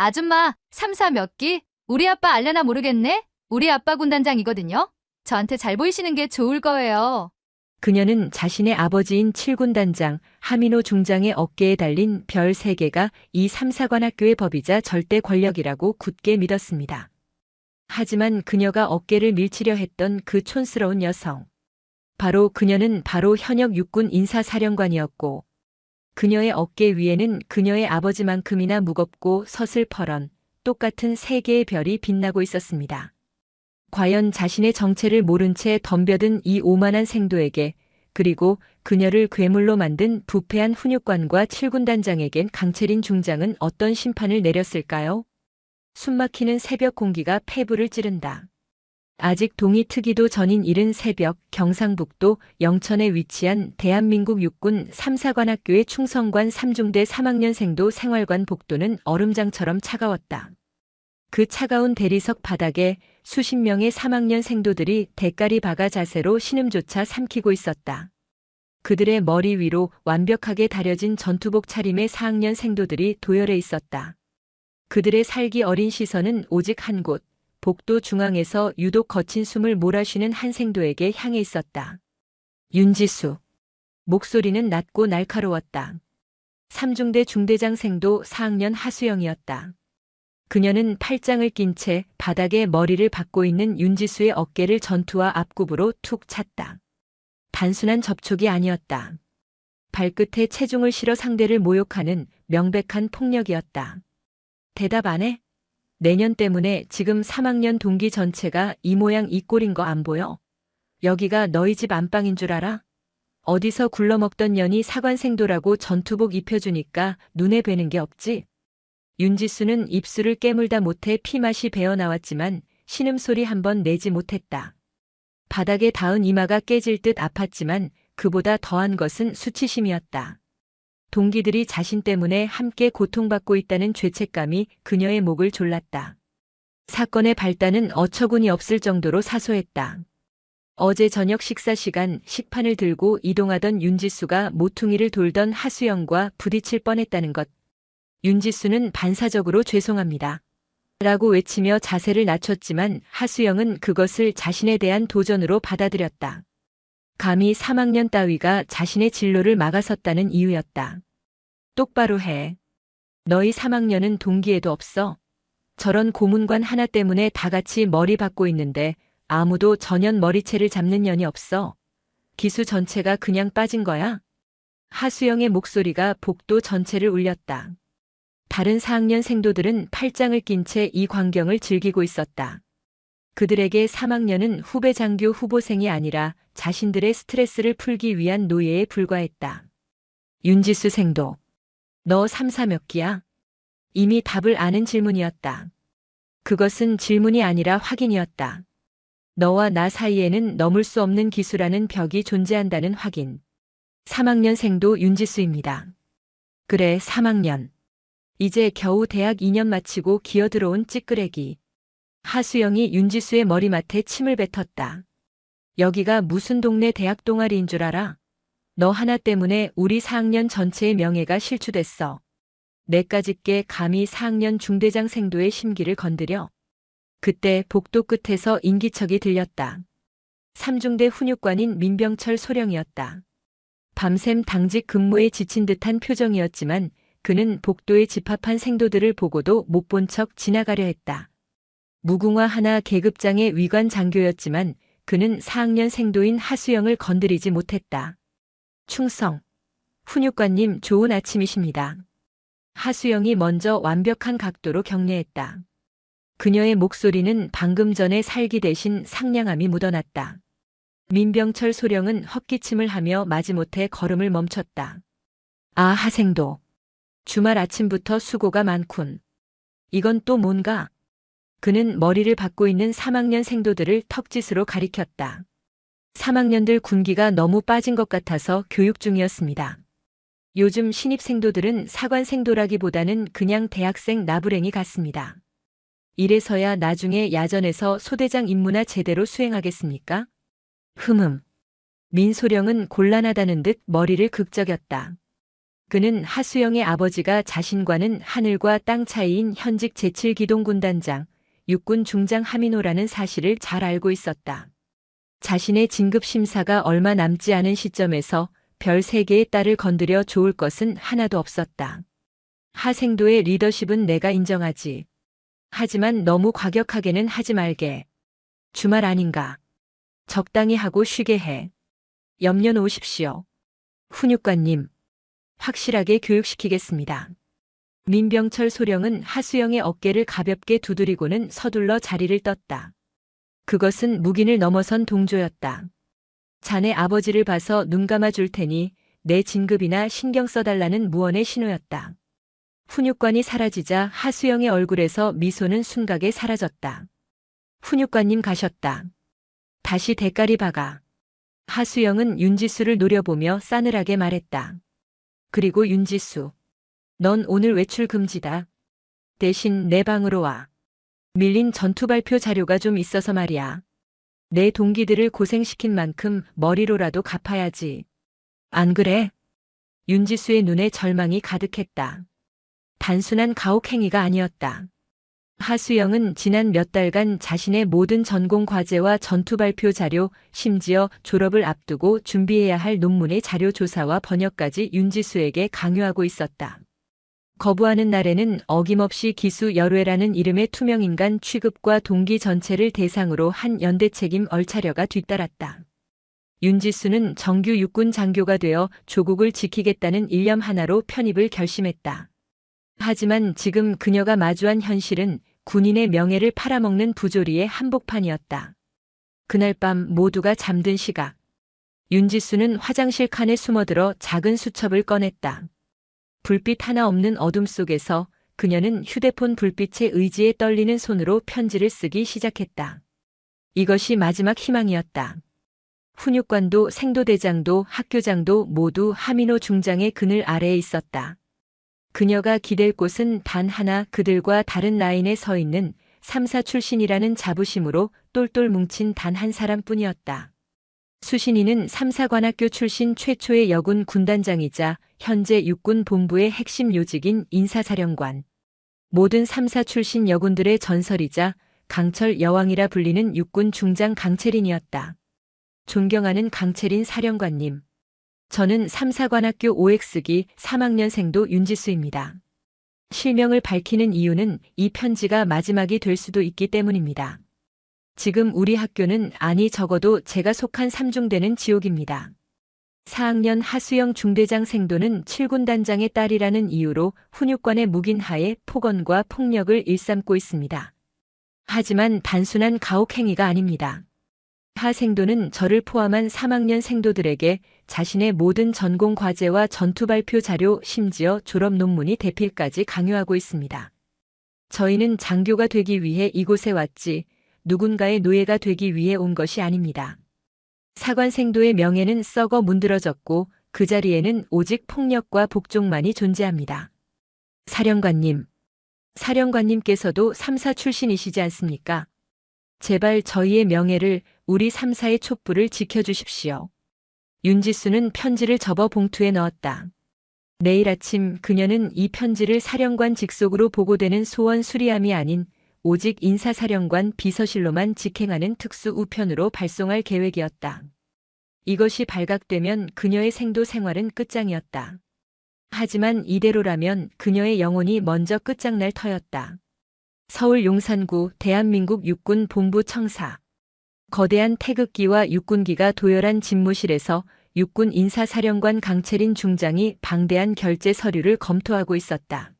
아줌마, 3사 몇 기? 우리 아빠 알려나 모르겠네? 우리 아빠 군단장이거든요. 저한테 잘 보이시는 게 좋을 거예요. 그녀는 자신의 아버지인 칠군단장 하민호 중장의 어깨에 달린 별 3개가 이 삼사관학교의 법이자 절대 권력이라고 굳게 믿었습니다. 하지만 그녀가 어깨를 밀치려 했던 그 촌스러운 여성. 그녀는 바로 현역 육군 인사사령관이었고, 그녀의 어깨 위에는 그녀의 아버지만큼이나 무겁고 서슬퍼런 똑같은 3개의 별이 빛나고 있었습니다. 과연 자신의 정체를 모른 채 덤벼든 이 오만한 생도에게, 그리고 그녀를 괴물로 만든 부패한 훈육관과 칠군단장에겐 강채린 중장은 어떤 심판을 내렸을까요? 숨막히는 새벽 공기가 폐부를 찌른다. 아직 동이 트기도 전인 이른 새벽 경상북도 영천에 위치한 대한민국 육군 3사관학교의 충성관 3중대 3학년생도 생활관 복도는 얼음장처럼 차가웠다. 그 차가운 대리석 바닥에 수십 명의 3학년 생도들이 대가리 박아 자세로 신음조차 삼키고 있었다. 그들의 머리 위로 완벽하게 다려진 전투복 차림의 4학년 생도들이 도열해 있었다. 그들의 살기 어린 시선은 오직 한 곳, 복도 중앙에서 유독 거친 숨을 몰아쉬는 한 생도에게 향해 있었다. 윤지수. 목소리는 낮고 날카로웠다. 3중대 중대장 생도 4학년 하수영이었다. 그녀는 팔짱을 낀 채 바닥에 머리를 박고 있는 윤지수의 어깨를 전투화 앞굽으로 툭 찼다. 단순한 접촉이 아니었다. 발끝에 체중을 실어 상대를 모욕하는 명백한 폭력이었다. 대답 안 해? 내년 때문에 지금 3학년 동기 전체가 이 모양 이 꼴인 거 안 보여? 여기가 너희 집 안방인 줄 알아? 어디서 굴러먹던 년이 사관생도라고 전투복 입혀주니까 눈에 뵈는 게 없지? 윤지수는 입술을 깨물다 못해 피맛이 배어나왔지만 신음소리 한 번 내지 못했다. 바닥에 닿은 이마가 깨질 듯 아팠지만 그보다 더한 것은 수치심이었다. 동기들이 자신 때문에 함께 고통받고 있다는 죄책감이 그녀의 목을 졸랐다. 사건의 발단은 어처구니 없을 정도로 사소했다. 어제 저녁 식사 시간 식판을 들고 이동하던 윤지수가 모퉁이를 돌던 하수영과 부딪힐 뻔했다는 것. 윤지수는 반사적으로 죄송합니다. 라고 외치며 자세를 낮췄지만 하수영은 그것을 자신에 대한 도전으로 받아들였다. 감히 3학년 따위가 자신의 진로를 막아섰다는 이유였다. 똑바로 해. 너희 3학년은 동기에도 없어. 저런 고문관 하나 때문에 다 같이 머리 박고 있는데 아무도 전연 머리채를 잡는 년이 없어. 기수 전체가 그냥 빠진 거야? 하수영의 목소리가 복도 전체를 울렸다. 다른 4학년 생도들은 팔짱을 낀 채 이 광경을 즐기고 있었다. 그들에게 3학년은 후배 장교 후보생이 아니라 자신들의 스트레스를 풀기 위한 노예에 불과했다. 윤지수 생도. 너 3사 몇 기야? 이미 답을 아는 질문이었다. 그것은 질문이 아니라 확인이었다. 너와 나 사이에는 넘을 수 없는 기수라는 벽이 존재한다는 확인. 3학년 생도 윤지수입니다. 그래, 3학년. 이제 겨우 대학 2년 마치고 기어들어온 찌끄레기. 하수영이 윤지수의 머리맡에 침을 뱉었다. 여기가 무슨 동네 대학 동아리인 줄 알아? 너 하나 때문에 우리 4학년 전체의 명예가 실추됐어. 내까짓게 감히 4학년 중대장 생도의 심기를 건드려. 그때 복도 끝에서 인기척이 들렸다. 3중대 훈육관인 민병철 소령이었다. 밤샘 당직 근무에 지친 듯한 표정이었지만 그는 복도에 집합한 생도들을 보고도 못 본 척 지나가려 했다. 무궁화 하나 계급장의 위관 장교였지만 그는 4학년 생도인 하수영을 건드리지 못했다. 충성. 훈육관님 좋은 아침이십니다. 하수영이 먼저 완벽한 각도로 격려했다. 그녀의 목소리는 방금 전의 살기 대신 상냥함이 묻어났다. 민병철 소령은 헛기침을 하며 마지못해 걸음을 멈췄다. 아, 하생도. 주말 아침부터 수고가 많군. 이건 또 뭔가? 그는 머리를 박고 있는 3학년 생도들을 턱짓으로 가리켰다. 3학년들 군기가 너무 빠진 것 같아서 교육 중이었습니다. 요즘 신입생도들은 사관생도라기보다는 그냥 대학생 나부랭이 같습니다. 이래서야 나중에 야전에서 소대장 임무나 제대로 수행하겠습니까? 민소령은 곤란하다는 듯 머리를 극적였다. 그는 하수영의 아버지가 자신과는 하늘과 땅 차이인 현직 제7기동군단장, 육군 중장 하민호라는 사실을 잘 알고 있었다. 자신의 진급 심사가 얼마 남지 않은 시점에서 별 3개의 딸을 건드려 좋을 것은 하나도 없었다. 하생도의 리더십은 내가 인정하지. 하지만 너무 과격하게는 하지 말게. 주말 아닌가. 적당히 하고 쉬게 해. 염려 놓으십시오. 훈육관님, 확실하게 교육시키겠습니다. 민병철 소령은 하수영의 어깨를 가볍게 두드리고는 서둘러 자리를 떴다. 그것은 묵인을 넘어선 동조였다. 자네 아버지를 봐서 눈 감아 줄 테니 내 진급이나 신경 써달라는 무언의 신호였다. 훈육관이 사라지자 하수영의 얼굴에서 미소는 순간에 사라졌다. 훈육관님 가셨다. 다시 대가리 박아. 하수영은 윤지수를 노려보며 싸늘하게 말했다. 그리고 윤지수, 넌 오늘 외출 금지다. 대신 내 방으로 와. 밀린 전투 발표 자료가 좀 있어서 말이야. 내 동기들을 고생시킨 만큼 머리로라도 갚아야지. 안 그래? 윤지수의 눈에 절망이 가득했다. 단순한 가혹행위가 아니었다. 하수영은 지난 몇 달간 자신의 모든 전공 과제와 전투 발표 자료, 심지어 졸업을 앞두고 준비해야 할 논문의 자료 조사와 번역까지 윤지수에게 강요하고 있었다. 거부하는 날에는 어김없이 기수 열외라는 이름의 투명인간 취급과 동기 전체를 대상으로 한 연대 책임 얼차려가 뒤따랐다. 윤지수는 정규 육군 장교가 되어 조국을 지키겠다는 일념 하나로 편입을 결심했다. 하지만 지금 그녀가 마주한 현실은 군인의 명예를 팔아먹는 부조리의 한복판이었다. 그날 밤 모두가 잠든 시각. 윤지수는 화장실 칸에 숨어들어 작은 수첩을 꺼냈다. 불빛 하나 없는 어둠 속에서 그녀는 휴대폰 불빛에 의지에 떨리는 손으로 편지를 쓰기 시작했다. 이것이 마지막 희망이었다. 훈육관도 생도대장도 학교장도 모두 하민호 중장의 그늘 아래에 있었다. 그녀가 기댈 곳은 단 하나, 그들과 다른 라인에 서 있는 3사 출신이라는 자부심으로 똘똘 뭉친 단 한 사람뿐이었다. 수신이는 3사관학교 출신 최초의 여군 군단장이자 현재 육군 본부의 핵심 요직인 인사사령관. 모든 3사 출신 여군들의 전설이자 강철 여왕이라 불리는 육군 중장 강채린이었다. 존경하는 강채린 사령관님. 저는 3사관학교 OX기 3학년생도 윤지수입니다. 실명을 밝히는 이유는 이 편지가 마지막이 될 수도 있기 때문입니다. 지금 우리 학교는 아니 적어도 제가 속한 3중대는 지옥입니다. 4학년 하수영 중대장 생도는 7군단장의 딸이라는 이유로 훈육관의 묵인하에 폭언과 폭력을 일삼고 있습니다. 하지만 단순한 가혹행위가 아닙니다. 하 생도는 저를 포함한 3학년 생도들에게 자신의 모든 전공 과제와 전투 발표 자료, 심지어 졸업 논문이 대필까지 강요하고 있습니다. 저희는 장교가 되기 위해 이곳에 왔지 누군가의 노예가 되기 위해 온 것이 아닙니다. 사관생도의 명예는 썩어 문드러졌고 그 자리에는 오직 폭력과 복종만이 존재합니다. 사령관님, 사령관님께서도 3사 출신이시지 않습니까? 제발 저희의 명예를, 우리 3사의 촛불을 지켜주십시오. 윤지수는 편지를 접어 봉투에 넣었다. 내일 아침 그녀는 이 편지를 사령관 직속으로 보고되는 소원 수리함이 아닌 오직 인사사령관 비서실로만 직행하는 특수 우편으로 발송할 계획이었다. 이것이 발각되면 그녀의 생도 생활은 끝장이었다. 하지만 이대로라면 그녀의 영혼이 먼저 끝장날 터였다. 서울 용산구 대한민국 육군 본부 청사. 거대한 태극기와 육군기가 도열한 집무실에서 육군 인사사령관 강채린 중장이 방대한 결제 서류를 검토하고 있었다.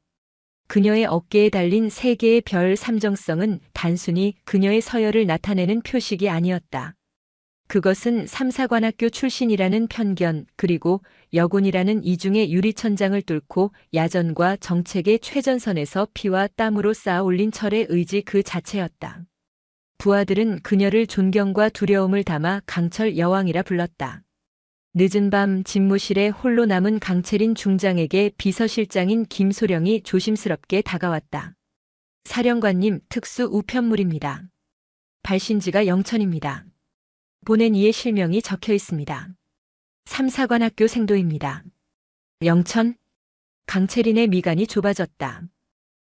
그녀의 어깨에 달린 3개의 별 삼정성은 단순히 그녀의 서열을 나타내는 표식이 아니었다. 그것은 3사관학교 출신이라는 편견, 그리고 여군이라는 이중의 유리천장을 뚫고 야전과 정책의 최전선에서 피와 땀으로 쌓아 올린 철의 의지 그 자체였다. 부하들은 그녀를 존경과 두려움을 담아 강철 여왕이라 불렀다. 늦은 밤 집무실에 홀로 남은 강채린 중장에게 비서실장인 김소령이 조심스럽게 다가왔다. 사령관님, 특수 우편물입니다. 발신지가 영천입니다. 보낸 이의 실명이 적혀 있습니다. 3사관학교 생도입니다. 영천? 강채린의 미간이 좁아졌다.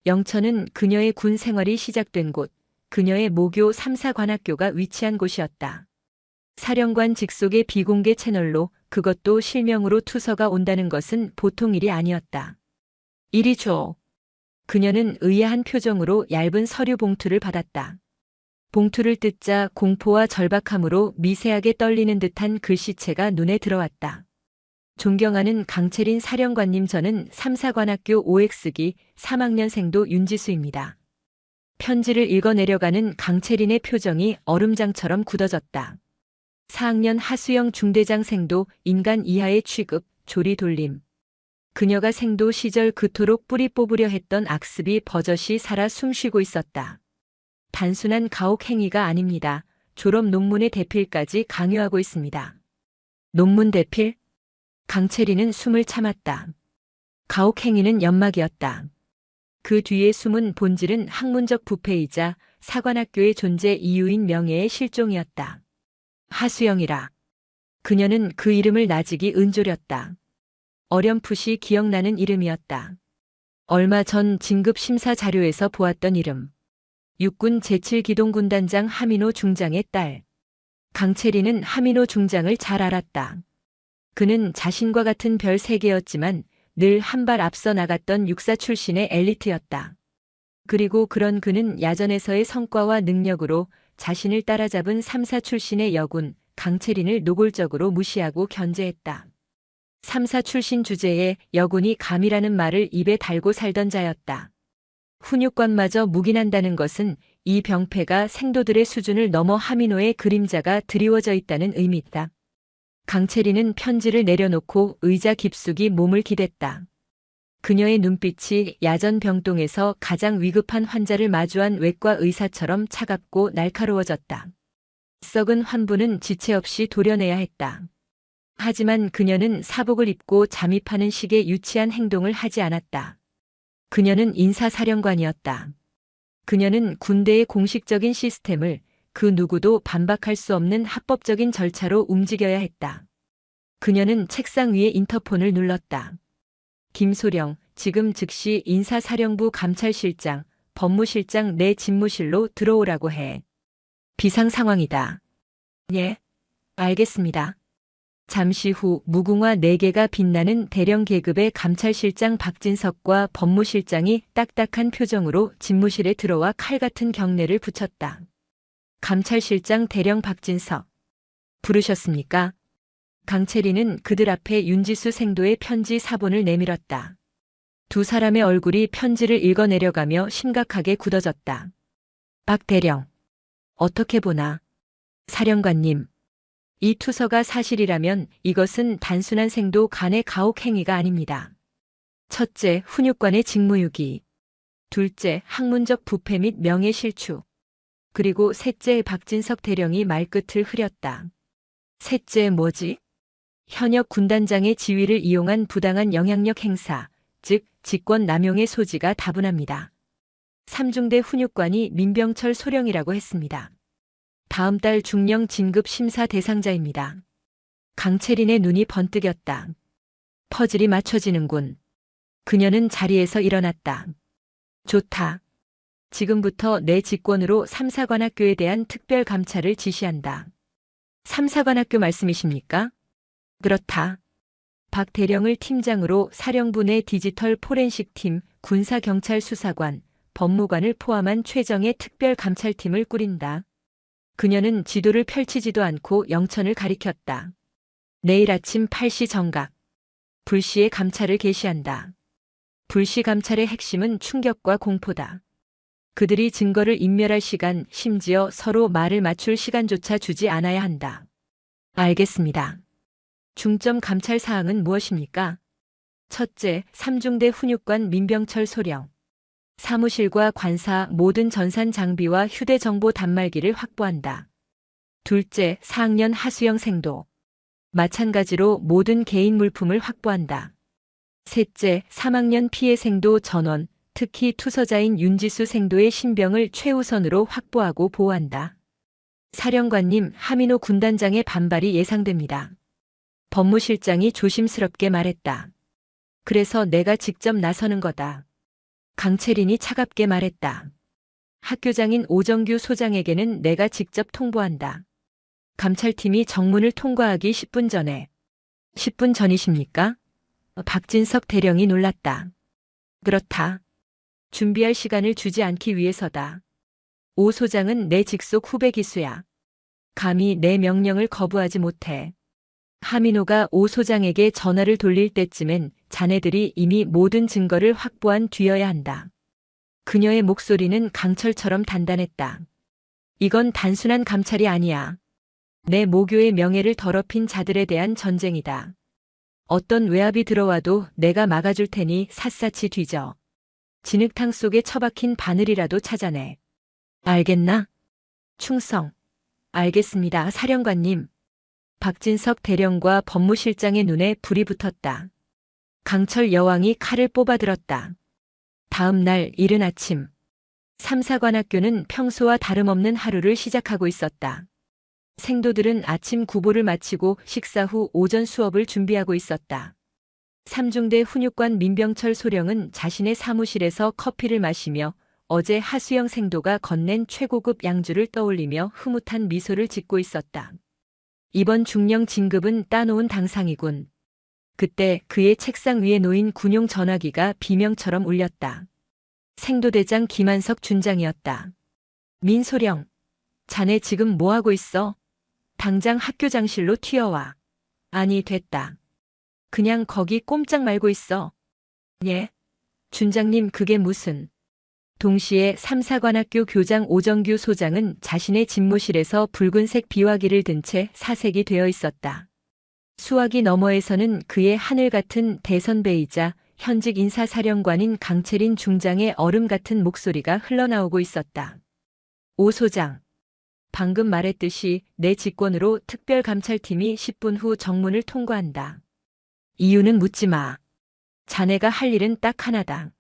영천은 그녀의 군 생활이 시작된 곳, 그녀의 모교 3사관학교가 위치한 곳이었다. 사령관 직속의 비공개 채널로 그것도 실명으로 투서가 온다는 것은 보통 일이 아니었다. 이리 줘. 그녀는 의아한 표정으로 얇은 서류 봉투를 받았다. 봉투를 뜯자 공포와 절박함으로 미세하게 떨리는 듯한 글씨체가 눈에 들어왔다. 존경하는 강채린 사령관님, 저는 3사관학교 OX기 3학년생도 윤지수입니다. 편지를 읽어내려가는 강채린의 표정이 얼음장처럼 굳어졌다. 4학년 하수영 중대장생도 인간 이하의 취급, 조리 돌림. 그녀가 생도 시절 그토록 뿌리 뽑으려 했던 악습이 버젓이 살아 숨쉬고 있었다. 단순한 가혹 행위가 아닙니다. 졸업 논문의 대필까지 강요하고 있습니다. 논문 대필? 강채린은 숨을 참았다. 가혹 행위는 연막이었다. 그 뒤에 숨은 본질은 학문적 부패이자 사관학교의 존재 이유인 명예의 실종이었다. 하수영이라. 그녀는 그 이름을 나직이 은조렸다. 어렴풋이 기억나는 이름이었다. 얼마 전 진급 심사 자료에서 보았던 이름. 육군 제7기동군단장 하민호 중장의 딸. 강채린은 하민호 중장을 잘 알았다. 그는 자신과 같은 별 3개였지만 늘 한 발 앞서 나갔던 육사 출신의 엘리트였다. 그리고 그런 그는 야전에서의 성과와 능력으로 자신을 따라잡은 3사 출신의 여군 강채린을 노골적으로 무시하고 견제했다. 3사 출신 주제에 여군이 감이라는 말을 입에 달고 살던 자였다. 훈육관마저 묵인한다는 것은 이 병폐가 생도들의 수준을 넘어 하민호의 그림자가 드리워져 있다는 의미다. 강채린은 편지를 내려놓고 의자 깊숙이 몸을 기댔다. 그녀의 눈빛이 야전 병동에서 가장 위급한 환자를 마주한 외과 의사처럼 차갑고 날카로워졌다. 썩은 환부는 지체 없이 도려내야 했다. 하지만 그녀는 사복을 입고 잠입하는 식의 유치한 행동을 하지 않았다. 그녀는 인사사령관이었다. 그녀는 군대의 공식적인 시스템을 그 누구도 반박할 수 없는 합법적인 절차로 움직여야 했다. 그녀는 책상 위에 인터폰을 눌렀다. 김소령, 지금 즉시 인사사령부 감찰실장, 법무실장 내 집무실로 들어오라고 해. 비상 상황이다. 예, 알겠습니다. 잠시 후 무궁화 4개가 빛나는 대령 계급의 감찰실장 박진석과 법무실장이 딱딱한 표정으로 집무실에 들어와 칼 같은 경례를 붙였다. 감찰실장 대령 박진석. 부르셨습니까? 강채린은 그들 앞에 윤지수 생도의 편지 사본을 내밀었다. 두 사람의 얼굴이 편지를 읽어내려가며 심각하게 굳어졌다. 박 대령. 어떻게 보나? 사령관님. 이 투서가 사실이라면 이것은 단순한 생도 간의 가혹 행위가 아닙니다. 첫째, 훈육관의 직무유기. 둘째, 학문적 부패 및 명예 실추. 그리고 셋째, 박진석 대령이 말끝을 흐렸다. 셋째 뭐지? 현역 군단장의 지위를 이용한 부당한 영향력 행사, 즉 직권 남용의 소지가 다분합니다. 3중대 훈육관이 민병철 소령이라고 했습니다. 다음 달 중령 진급 심사 대상자입니다. 강채린의 눈이 번뜩였다. 퍼즐이 맞춰지는군. 그녀는 자리에서 일어났다. 좋다. 지금부터 내 직권으로 3사관학교에 대한 특별 감찰을 지시한다. 3사관학교 말씀이십니까? 그렇다. 박 대령을 팀장으로 사령부 내 디지털 포렌식 팀, 군사경찰수사관, 법무관을 포함한 최정의 특별 감찰팀을 꾸린다. 그녀는 지도를 펼치지도 않고 영천을 가리켰다. 내일 아침 8시 정각. 불시에 감찰을 개시한다. 불시 감찰의 핵심은 충격과 공포다. 그들이 증거를 인멸할 시간, 심지어 서로 말을 맞출 시간조차 주지 않아야 한다. 알겠습니다. 중점 감찰 사항은 무엇입니까? 첫째, 3중대 훈육관 민병철 소령. 사무실과 관사 모든 전산 장비와 휴대정보 단말기를 확보한다. 둘째, 4학년 하수영 생도. 마찬가지로 모든 개인 물품을 확보한다. 셋째, 3학년 피해 생도 전원, 특히 투서자인 윤지수 생도의 신병을 최우선으로 확보하고 보호한다. 사령관님, 하민호 군단장의 반발이 예상됩니다. 법무실장이 조심스럽게 말했다. 그래서 내가 직접 나서는 거다. 강채린이 차갑게 말했다. 학교장인 오정규 소장에게는 내가 직접 통보한다. 감찰팀이 정문을 통과하기 10분 전에. 10분 전이십니까? 박진석 대령이 놀랐다. 그렇다. 준비할 시간을 주지 않기 위해서다. 오 소장은 내 직속 후배 기수야. 감히 내 명령을 거부하지 못해. 하민호가 오 소장에게 전화를 돌릴 때쯤엔 자네들이 이미 모든 증거를 확보한 뒤여야 한다. 그녀의 목소리는 강철처럼 단단했다. 이건 단순한 감찰이 아니야. 내 모교의 명예를 더럽힌 자들에 대한 전쟁이다. 어떤 외압이 들어와도 내가 막아줄 테니 샅샅이 뒤져. 진흙탕 속에 처박힌 바늘이라도 찾아내. 알겠나? 충성. 알겠습니다, 사령관님. 박진석 대령과 법무실장의 눈에 불이 붙었다. 강철 여왕이 칼을 뽑아들었다. 다음 날 이른 아침. 삼사관학교는 평소와 다름없는 하루를 시작하고 있었다. 생도들은 아침 구보를 마치고 식사 후 오전 수업을 준비하고 있었다. 삼중대 훈육관 민병철 소령은 자신의 사무실에서 커피를 마시며 어제 하수영 생도가 건넨 최고급 양주를 떠올리며 흐뭇한 미소를 짓고 있었다. 이번 중령 진급은 따놓은 당상이군. 그때 그의 책상 위에 놓인 군용 전화기가 비명처럼 울렸다. 생도대장 김한석 준장이었다. 민소령, 자네 지금 뭐하고 있어? 당장 학교장실로 튀어와. 아니, 됐다. 그냥 거기 꼼짝 말고 있어. 예? 준장님, 그게 무슨... 동시에 삼사관학교 교장 오정규 소장은 자신의 집무실에서 붉은색 비화기를 든 채 사색이 되어 있었다. 수화기 너머에서는 그의 하늘 같은 대선배이자 현직 인사사령관인 강채린 중장의 얼음 같은 목소리가 흘러나오고 있었다. 오 소장, 방금 말했듯이 내 직권으로 특별감찰팀이 10분 후 정문을 통과한다. 이유는 묻지 마. 자네가 할 일은 딱 하나다.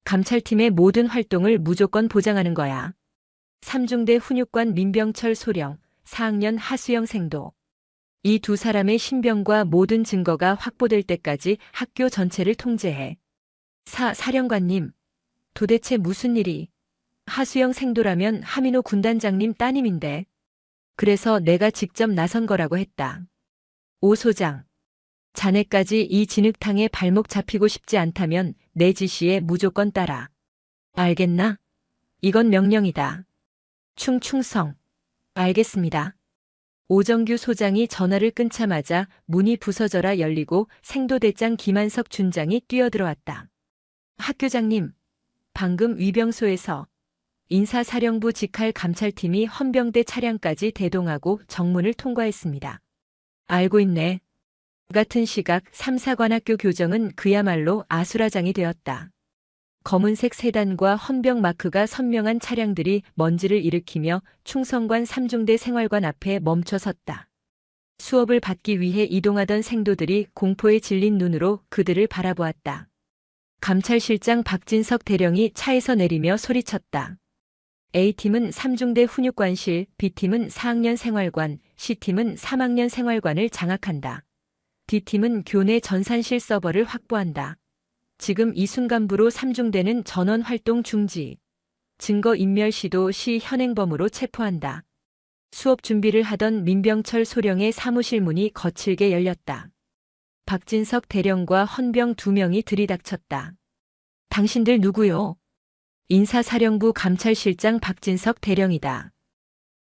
감찰팀의 모든 활동을 무조건 보장하는 거야. 삼중대 훈육관 민병철 소령, 4학년 하수영 생도. 이 두 사람의 신병과 모든 증거가 확보될 때까지 학교 전체를 통제해. 사령관님, 도대체 무슨 일이? 하수영 생도라면 하민호 군단장님 따님인데. 그래서 내가 직접 나선 거라고 했다. 오 소장, 자네까지 이 진흙탕에 발목 잡히고 싶지 않다면 내 지시에 무조건 따라. 알겠나? 이건 명령이다. 충성. 알겠습니다. 오정규 소장이 전화를 끊자마자 문이 부서져라 열리고 생도대장 김한석 준장이 뛰어들어왔다. 학교장님, 방금 위병소에서 인사사령부 직할 감찰팀이 헌병대 차량까지 대동하고 정문을 통과했습니다. 알고 있네. 같은 시각 삼사관학교 교정은 그야말로 아수라장이 되었다. 검은색 세단과 헌병 마크가 선명한 차량들이 먼지를 일으키며 충성관 3중대 생활관 앞에 멈춰 섰다. 수업을 받기 위해 이동하던 생도들이 공포에 질린 눈으로 그들을 바라보았다. 감찰실장 박진석 대령이 차에서 내리며 소리쳤다. A팀은 3중대 훈육관실, B팀은 4학년 생활관, C팀은 3학년 생활관을 장악한다. D팀은 교내 전산실 서버를 확보한다. 지금 이 순간부로 3중대는 전원 활동 중지. 증거 인멸 시도 시 현행범으로 체포한다. 수업 준비를 하던 민병철 소령의 사무실 문이 거칠게 열렸다. 박진석 대령과 헌병 2명이 들이닥쳤다. 당신들 누구요? 인사사령부 감찰실장 박진석 대령이다.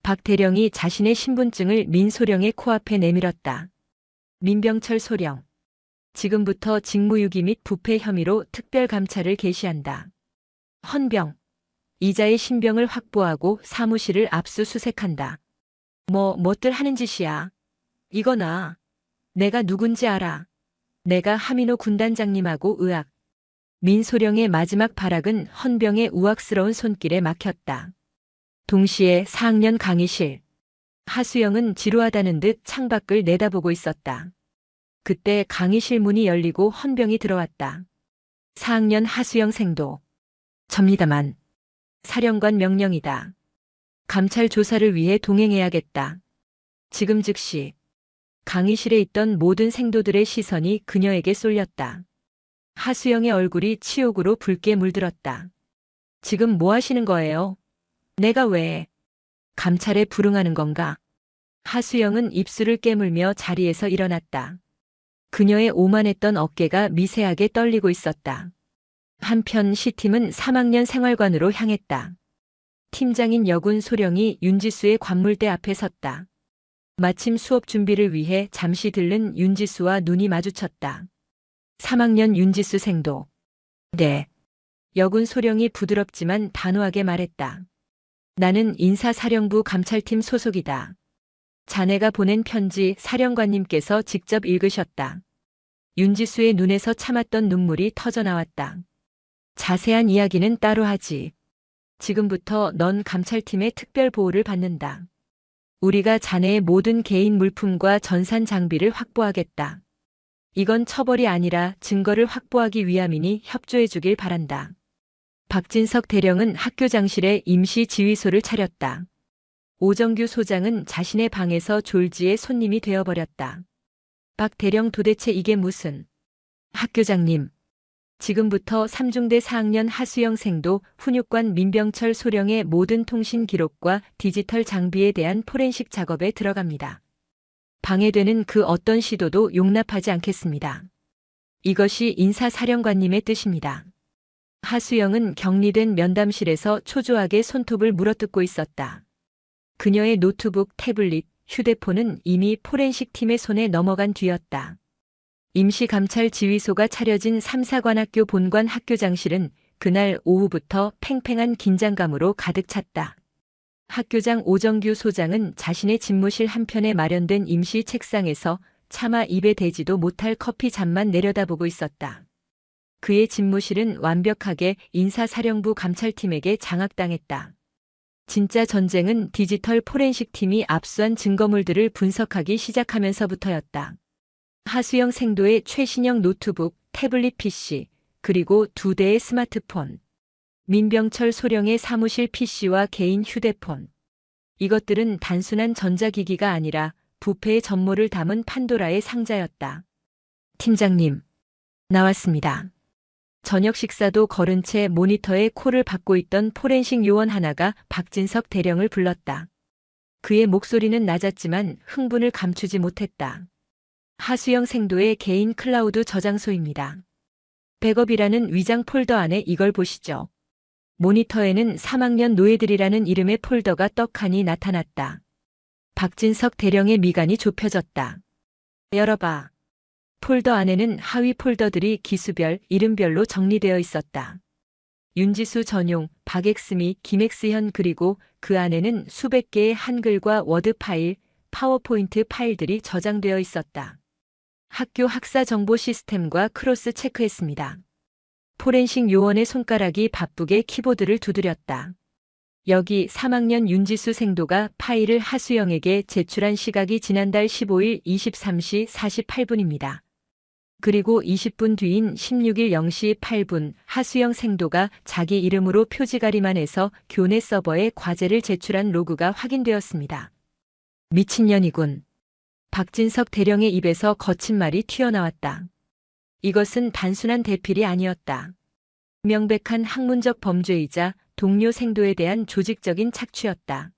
박 대령이 자신의 신분증을 민 소령의 코앞에 내밀었다. 민병철 소령. 지금부터 직무유기 및 부패 혐의로 특별감찰을 개시한다. 헌병. 이자의 신병을 확보하고 사무실을 압수수색한다. 뭐들 하는 짓이야. 이거나. 내가 누군지 알아. 내가 하민호 군단장님하고 의학. 민소령의 마지막 발악은 헌병의 우악스러운 손길에 막혔다. 동시에 4학년 강의실. 하수영은 지루하다는 듯 창밖을 내다보고 있었다. 그때 강의실 문이 열리고 헌병이 들어왔다. 4학년 하수영 생도. 접니다만. 사령관 명령이다. 감찰 조사를 위해 동행해야겠다. 지금 즉시. 강의실에 있던 모든 생도들의 시선이 그녀에게 쏠렸다. 하수영의 얼굴이 치욕으로 붉게 물들었다. 지금 뭐 하시는 거예요? 내가 왜 감찰에 불응하는 건가? 하수영은 입술을 깨물며 자리에서 일어났다. 그녀의 오만했던 어깨가 미세하게 떨리고 있었다. 한편 C팀은 3학년 생활관으로 향했다. 팀장인 여군 소령이 윤지수의 관물대 앞에 섰다. 마침 수업 준비를 위해 잠시 들른 윤지수와 눈이 마주쳤다. 3학년 윤지수 생도. 네. 여군 소령이 부드럽지만 단호하게 말했다. 나는 인사사령부 감찰팀 소속이다. 자네가 보낸 편지 사령관님께서 직접 읽으셨다. 윤지수의 눈에서 참았던 눈물이 터져나왔다. 자세한 이야기는 따로 하지. 지금부터 넌 감찰팀의 특별 보호를 받는다. 우리가 자네의 모든 개인 물품과 전산 장비를 확보하겠다. 이건 처벌이 아니라 증거를 확보하기 위함이니 협조해 주길 바란다. 박진석 대령은 학교 장실에 임시 지휘소를 차렸다. 오정규 소장은 자신의 방에서 졸지의 손님이 되어버렸다. 박 대령 도대체 이게 무슨... 학교장님. 지금부터 3중대 4학년 하수영 생도 훈육관 민병철 소령의 모든 통신 기록과 디지털 장비에 대한 포렌식 작업에 들어갑니다. 방해되는 그 어떤 시도도 용납하지 않겠습니다. 이것이 인사사령관님의 뜻입니다. 하수영은 격리된 면담실에서 초조하게 손톱을 물어뜯고 있었다. 그녀의 노트북, 태블릿, 휴대폰은 이미 포렌식 팀의 손에 넘어간 뒤였다. 임시감찰지휘소가 차려진 3사관학교 본관 학교장실은 그날 오후부터 팽팽한 긴장감으로 가득 찼다. 학교장 오정규 소장은 자신의 집무실 한편에 마련된 임시 책상에서 차마 입에 대지도 못할 커피 잔만 내려다보고 있었다. 그의 집무실은 완벽하게 인사사령부 감찰팀에게 장악당했다. 진짜 전쟁은 디지털 포렌식 팀이 압수한 증거물들을 분석하기 시작하면서부터였다. 하수영 생도의 최신형 노트북, 태블릿 PC, 그리고 2대의 스마트폰. 민병철 소령의 사무실 PC와 개인 휴대폰. 이것들은 단순한 전자기기가 아니라 부패의 전모를 담은 판도라의 상자였다. 팀장님, 나왔습니다. 저녁 식사도 거른 채 모니터에 콜을 받고 있던 포렌식 요원 하나가 박진석 대령을 불렀다. 그의 목소리는 낮았지만 흥분을 감추지 못했다. 하수영 생도의 개인 클라우드 저장소입니다. 백업이라는 위장 폴더 안에 이걸 보시죠. 모니터에는 3학년 노예들이라는 이름의 폴더가 떡하니 나타났다. 박진석 대령의 미간이 좁혀졌다. 열어봐. 폴더 안에는 하위 폴더들이 기수별, 이름별로 정리되어 있었다. 윤지수 전용, 박엑스미, 김엑스현 그리고 그 안에는 수백 개의 한글과 워드 파일, 파워포인트 파일들이 저장되어 있었다. 학교 학사 정보 시스템과 크로스 체크했습니다. 포렌식 요원의 손가락이 바쁘게 키보드를 두드렸다. 여기 3학년 윤지수 생도가 파일을 하수영에게 제출한 시각이 지난달 15일 23시 48분입니다. 그리고 20분 뒤인 16일 0시 8분 하수영 생도가 자기 이름으로 표지가리만 해서 교내 서버에 과제를 제출한 로그가 확인되었습니다. 미친년이군. 박진석 대령의 입에서 거친 말이 튀어나왔다. 이것은 단순한 대필이 아니었다. 명백한 학문적 범죄이자 동료 생도에 대한 조직적인 착취였다.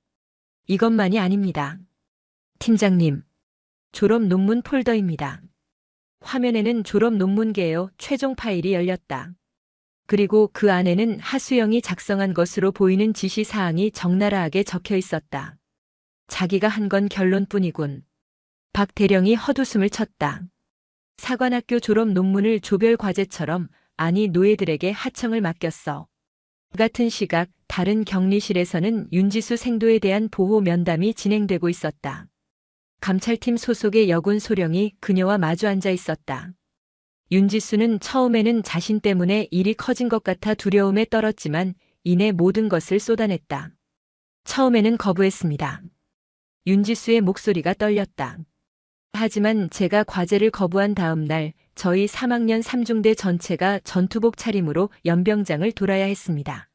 이것만이 아닙니다. 팀장님, 졸업 논문 폴더입니다. 화면에는 졸업 논문계의 최종 파일이 열렸다. 그리고 그 안에는 하수영이 작성한 것으로 보이는 지시사항이 적나라하게 적혀 있었다. 자기가 한 건 결론뿐이군. 박 대령이 헛웃음을 쳤다. 사관학교 졸업 논문을 조별 과제처럼 아니 노예들에게 하청을 맡겼어. 같은 시각 다른 격리실에서는 윤지수 생도에 대한 보호 면담이 진행되고 있었다. 감찰팀 소속의 여군 소령이 그녀와 마주 앉아 있었다. 윤지수는 처음에는 자신 때문에 일이 커진 것 같아 두려움에 떨었지만 이내 모든 것을 쏟아냈다. 처음에는 거부했습니다. 윤지수의 목소리가 떨렸다. 하지만 제가 과제를 거부한 다음 날 저희 3학년 3중대 전체가 전투복 차림으로 연병장을 돌아야 했습니다.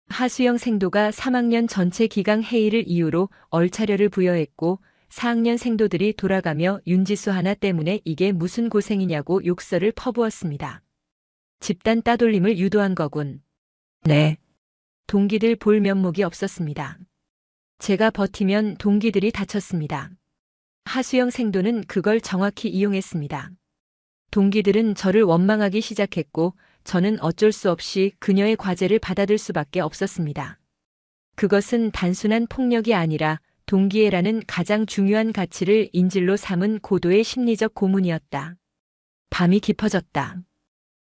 하수영 생도가 3학년 전체 기강 회의를 이유로 얼차려를 부여했고 4학년 생도들이 돌아가며 윤지수 하나 때문에 이게 무슨 고생이냐고 욕설을 퍼부었습니다. 집단 따돌림을 유도한 거군. 네. 동기들 볼 면목이 없었습니다. 제가 버티면 동기들이 다쳤습니다. 하수영 생도는 그걸 정확히 이용했습니다. 동기들은 저를 원망하기 시작했고 저는 어쩔 수 없이 그녀의 과제를 받아들 수밖에 없었습니다. 그것은 단순한 폭력이 아니라 동기애라는 가장 중요한 가치를 인질로 삼은 고도의 심리적 고문이었다. 밤이 깊어졌다.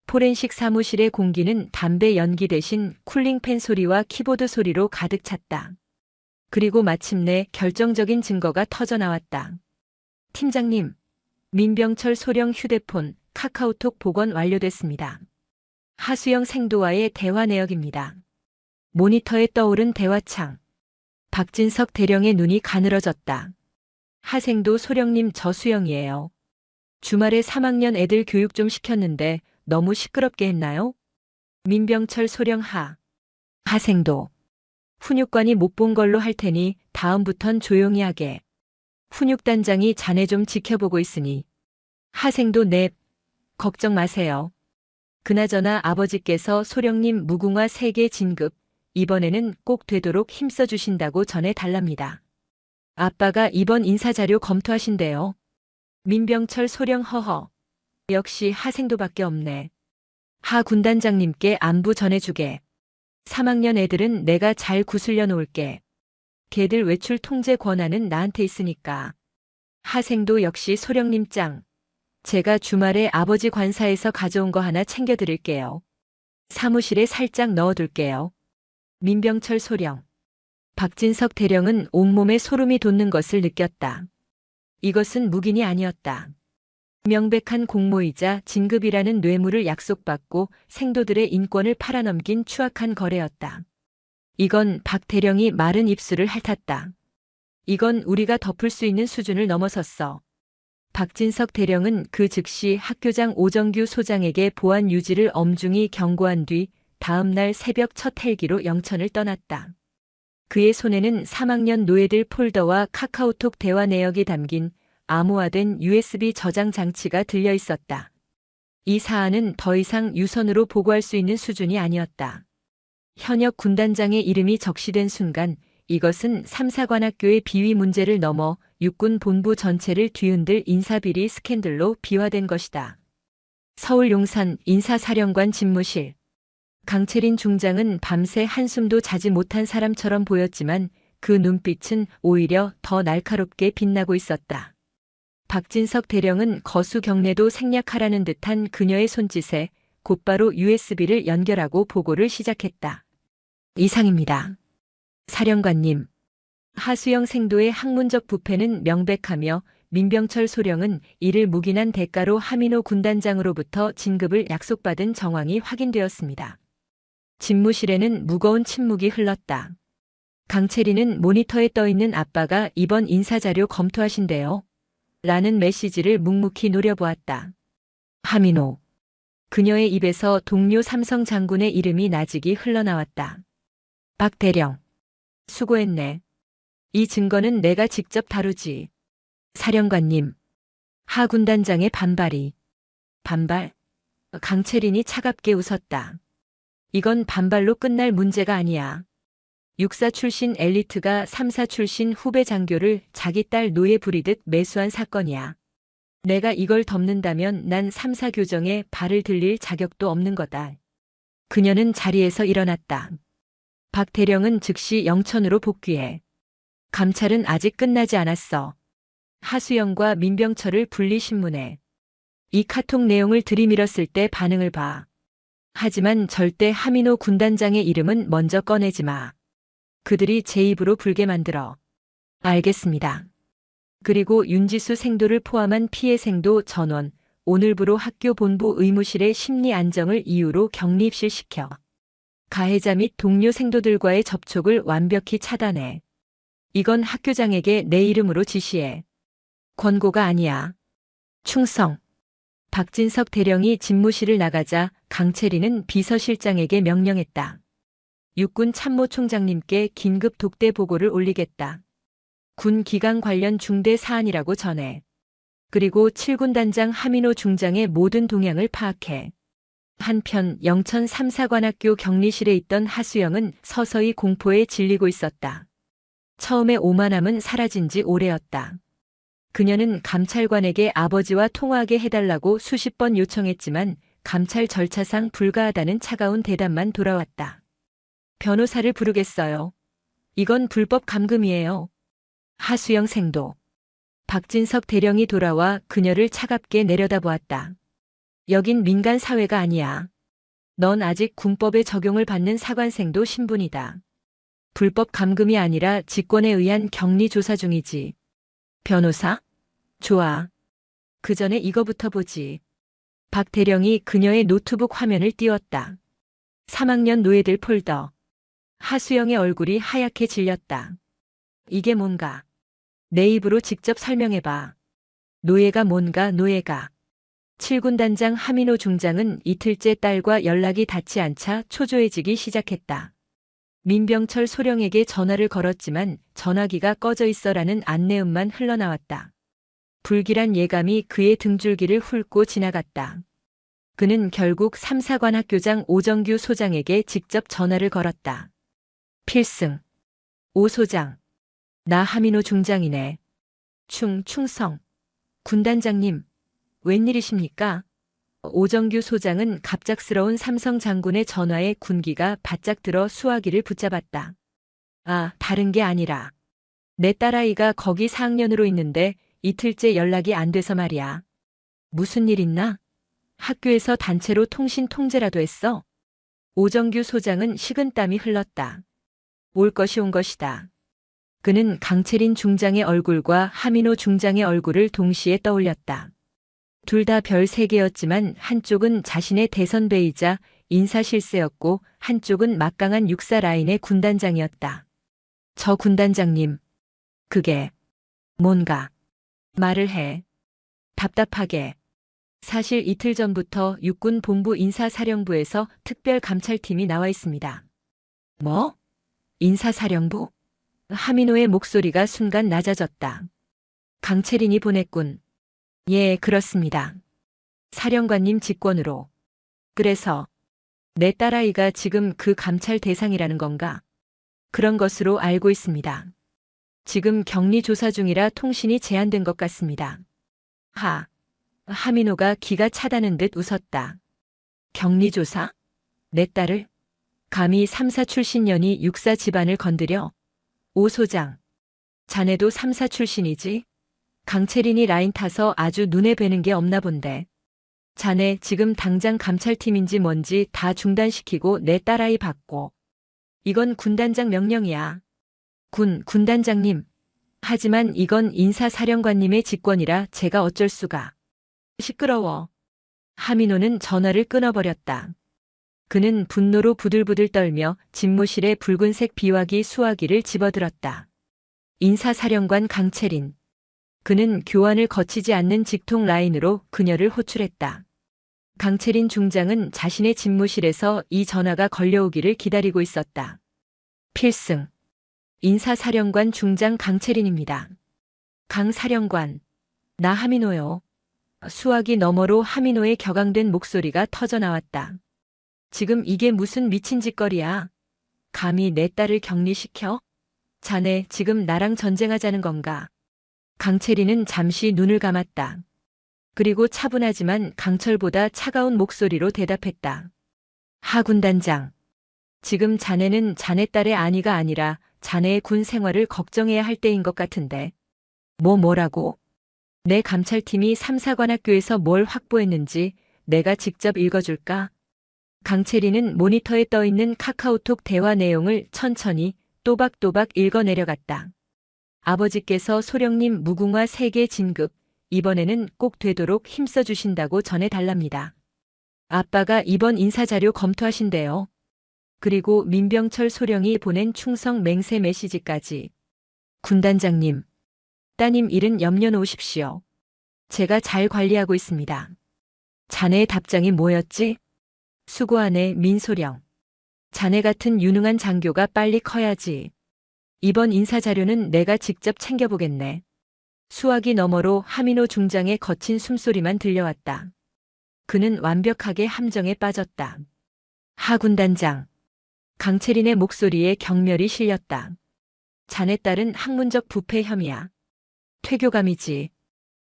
포렌식 사무실의 공기는 담배 연기 대신 쿨링팬 소리와 키보드 소리로 가득 찼다. 그리고 마침내 결정적인 증거가 터져나왔다. 팀장님, 민병철 소령 휴대폰, 카카오톡 복원 완료됐습니다. 하수영 생도와의 대화 내역입니다. 모니터에 떠오른 대화창. 박진석 대령의 눈이 가늘어졌다. 하생도 소령님 저 수영이에요. 주말에 3학년 애들 교육 좀 시켰는데 너무 시끄럽게 했나요? 민병철 소령 하생도. 훈육관이 못 본 걸로 할 테니 다음부턴 조용히 하게. 훈육단장이 자네 좀 지켜보고 있으니. 하생도 넵. 걱정 마세요. 그나저나 아버지께서 소령님 무궁화 3개 진급, 이번에는 꼭 되도록 힘써 주신다고 전해 달랍니다. 아빠가 이번 인사자료 검토하신대요. 민병철 소령 허허. 역시 하생도밖에 없네. 하 군단장님께 안부 전해주게. 3학년 애들은 내가 잘 구슬려 놓을게. 걔들 외출 통제 권한은 나한테 있으니까. 하생도 역시 소령님 짱. 제가 주말에 아버지 관사에서 가져온 거 하나 챙겨드릴게요. 사무실에 살짝 넣어둘게요. 민병철 소령. 박진석 대령은 온몸에 소름이 돋는 것을 느꼈다. 이것은 묵인이 아니었다. 명백한 공모이자 진급이라는 뇌물을 약속받고 생도들의 인권을 팔아넘긴 추악한 거래였다. 이건 박 대령이 마른 입술을 핥았다. 이건 우리가 덮을 수 있는 수준을 넘어섰어. 박진석 대령은 그 즉시 학교장 오정규 소장에게 보안 유지를 엄중히 경고한 뒤 다음 날 새벽 첫 헬기로 영천을 떠났다. 그의 손에는 3학년 노예들 폴더와 카카오톡 대화 내역이 담긴 암호화된 USB 저장 장치가 들려 있었다. 이 사안은 더 이상 유선으로 보고할 수 있는 수준이 아니었다. 현역 군단장의 이름이 적시된 순간 이것은 3사관학교의 비위 문제를 넘어 육군 본부 전체를 뒤흔들 인사비리 스캔들로 비화된 것이다. 서울 용산 인사사령관 집무실. 강채린 중장은 밤새 한숨도 자지 못한 사람처럼 보였지만 그 눈빛은 오히려 더 날카롭게 빛나고 있었다. 박진석 대령은 거수 경례도 생략하라는 듯한 그녀의 손짓에 곧바로 USB를 연결하고 보고를 시작했다. 이상입니다. 사령관님. 하수영 생도의 학문적 부패는 명백하며 민병철 소령은 이를 묵인한 대가로 하민호 군단장으로부터 진급을 약속받은 정황이 확인되었습니다. 집무실에는 무거운 침묵이 흘렀다. 강채리는 모니터에 떠있는 아빠가 이번 인사자료 검토하신대요. 라는 메시지를 묵묵히 노려보았다. 하민호. 그녀의 입에서 동료 삼성 장군의 이름이 나직이 흘러나왔다. 박 대령. 수고했네. 이 증거는 내가 직접 다루지. 사령관님. 하 군단장의 반발이. 반발? 강채린이 차갑게 웃었다. 이건 반발로 끝날 문제가 아니야. 육사 출신 엘리트가 3사 출신 후배 장교를 자기 딸 노예 부리듯 매수한 사건이야. 내가 이걸 덮는다면 난 3사 교정에 발을 들릴 자격도 없는 거다. 그녀는 자리에서 일어났다. 박 대령은 즉시 영천으로 복귀해. 감찰은 아직 끝나지 않았어. 하수영과 민병철을 분리신문해. 이 카톡 내용을 들이밀었을 때 반응을 봐. 하지만 절대 하민호 군단장의 이름은 먼저 꺼내지 마. 그들이 제 입으로 불게 만들어. 알겠습니다. 그리고 윤지수 생도를 포함한 피해 생도 전원, 오늘부로 학교 본부 의무실의 심리 안정을 이유로 격리 입실시켜. 가해자 및 동료 생도들과의 접촉을 완벽히 차단해. 이건 학교장에게 내 이름으로 지시해. 권고가 아니야. 충성. 박진석 대령이 집무실을 나가자 강채리는 비서실장에게 명령했다. 육군 참모총장님께 긴급 독대 보고를 올리겠다. 군 기강 관련 중대 사안이라고 전해. 그리고 7군 단장 하민호 중장의 모든 동향을 파악해. 한편 영천 3사관학교 격리실에 있던 하수영은 서서히 공포에 질리고 있었다. 처음에 오만함은 사라진 지 오래였다. 그녀는 감찰관에게 아버지와 통화하게 해달라고 수십 번 요청했지만 감찰 절차상 불가하다는 차가운 대답만 돌아왔다. 변호사를 부르겠어요. 이건 불법 감금이에요. 하수영 생도. 박진석 대령이 돌아와 그녀를 차갑게 내려다보았다. 여긴 민간 사회가 아니야. 넌 아직 군법의 적용을 받는 사관생도 신분이다. 불법 감금이 아니라 직권에 의한 격리 조사 중이지. 변호사? 좋아. 그 전에 이거부터 보지. 박 대령이 그녀의 노트북 화면을 띄웠다. 3학년 노예들 폴더. 하수영의 얼굴이 하얗게 질렸다. 이게 뭔가? 내 입으로 직접 설명해봐. 노예가 뭔가 노예가. 7군 단장 하민호 중장은 이틀째 딸과 연락이 닿지 않자 초조해지기 시작했다. 민병철 소령에게 전화를 걸었지만 전화기가 꺼져 있어라는 안내음만 흘러나왔다. 불길한 예감이 그의 등줄기를 훑고 지나갔다. 그는 결국 3사관학교장 오정규 소장에게 직접 전화를 걸었다. 필승. 오 소장. 나 하민호 중장이네. 충성. 군단장님. 웬일이십니까? 오정규 소장은 갑작스러운 삼성 장군의 전화에 군기가 바짝 들어 수화기를 붙잡았다. 아, 다른 게 아니라. 내 딸아이가 거기 4학년으로 있는데 이틀째 연락이 안 돼서 말이야. 무슨 일 있나? 학교에서 단체로 통신 통제라도 했어? 오정규 소장은 식은땀이 흘렀다. 올 것이 온 것이다. 그는 강채린 중장의 얼굴과 하민호 중장의 얼굴을 동시에 떠올렸다. 둘 다 별 3개였지만 한쪽은 자신의 대선배이자 인사실세였고 한쪽은 막강한 육사 라인의 군단장이었다. 저 군단장님. 그게 뭔가. 말을 해. 답답하게. 사실 이틀 전부터 육군 본부 인사사령부에서 특별감찰팀이 나와 있습니다. 뭐? 인사사령부? 하민호의 목소리가 순간 낮아졌다. 강채린이 보냈군. 예, 그렇습니다. 사령관님 직권으로. 그래서 내 딸아이가 지금 그 감찰 대상이라는 건가? 그런 것으로 알고 있습니다. 지금 격리 조사 중이라 통신이 제한된 것 같습니다. 하민호가 기가 차다는 듯 웃었다. 격리 조사? 내 딸을? 감히 3사 출신 년이 6사 집안을 건드려? 오 소장. 자네도 3사 출신이지? 강채린이 라인 타서 아주 눈에 뵈는 게 없나 본데. 자네 지금 당장 감찰팀인지 뭔지 다 중단시키고 내 딸아이 받고. 이건 군단장 명령이야. 군단장님. 하지만 이건 인사사령관님의 직권이라 제가 어쩔 수가. 시끄러워. 하민호는 전화를 끊어버렸다. 그는 분노로 부들부들 떨며 집무실에 붉은색 비화기 수화기를 집어들었다. 인사사령관 강채린. 그는 교환을 거치지 않는 직통 라인으로 그녀를 호출했다. 강채린 중장은 자신의 집무실에서 이 전화가 걸려오기를 기다리고 있었다. 필승. 인사사령관 중장 강채린입니다. 강 사령관. 나 하민호요. 수화기 너머로 하민호의 격앙된 목소리가 터져나왔다. 지금 이게 무슨 미친 짓거리야. 감히 내 딸을 격리시켜? 자네 지금 나랑 전쟁하자는 건가? 강채린은 잠시 눈을 감았다. 그리고 차분하지만 강철보다 차가운 목소리로 대답했다. 하 군단장. 지금 자네는 자네 딸의 안위가 아니라 자네의 군 생활을 걱정해야 할 때인 것 같은데. 뭐라고? 내 감찰팀이 3사관학교에서 뭘 확보했는지 내가 직접 읽어줄까? 강채린은 모니터에 떠있는 카카오톡 대화 내용을 천천히 또박또박 읽어내려갔다. 아버지께서 소령님 무궁화 3개 진급, 이번에는 꼭 되도록 힘써주신다고 전해달랍니다. 아빠가 이번 인사자료 검토하신대요. 그리고 민병철 소령이 보낸 충성 맹세 메시지까지. 군단장님, 따님 일은 염려 놓으십시오. 제가 잘 관리하고 있습니다. 자네의 답장이 뭐였지? 수고하네 민소령. 자네 같은 유능한 장교가 빨리 커야지. 이번 인사자료는 내가 직접 챙겨보겠네. 수화기 너머로 하민호 중장의 거친 숨소리만 들려왔다. 그는 완벽하게 함정에 빠졌다. 하 군단장. 강채린의 목소리에 경멸이 실렸다. 자네 딸은 학문적 부패 혐의야. 퇴교감이지.